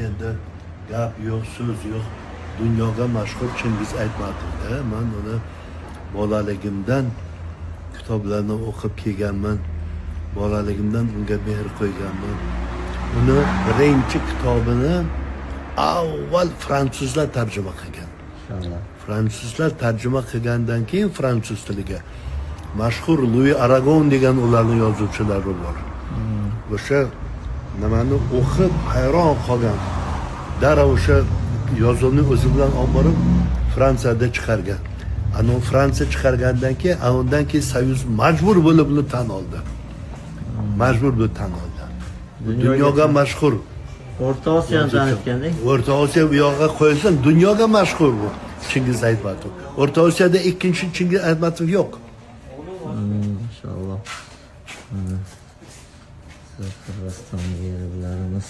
endi gap yo'q, so'z yo'q. Dunyoga mashhur Chingiz Aytmatovda. Men uni bolaligimdan kitoblarni o'qib kelganman. Bolaligimdan unga mehr qo'yganman. Uni birinchi kitobini avval fransuzlar tarjima qilgan. Inshaalloh. Fransuzlar tarjima qilgandan keyin fransuz tiliga mashhur Louis Aragon degan ularning yozuvchilari bor. O'sha nimani o'qib hayron qolgan. Darrov o'sha yozuvni o'zi bilan olib borib Fransiyada chiqargan. Ana Fransiya chiqargandan keyin, undan keyin Soyuz majbur bo'lib uni tan oldi. Majbur bo'lib tan oldi. Dunyoga mashhur. O'rta Osiyoni tanitganda. O'rta Osiyo bu yoqqa qo'yilsin, dunyoga mashhur bu Chingiz Aytmatov. O'rta Osiyoda ikkinchi Chingiz Aytmatov yo'q. Inshaalloh. Siz Qirg'izistonga beriblarimiz.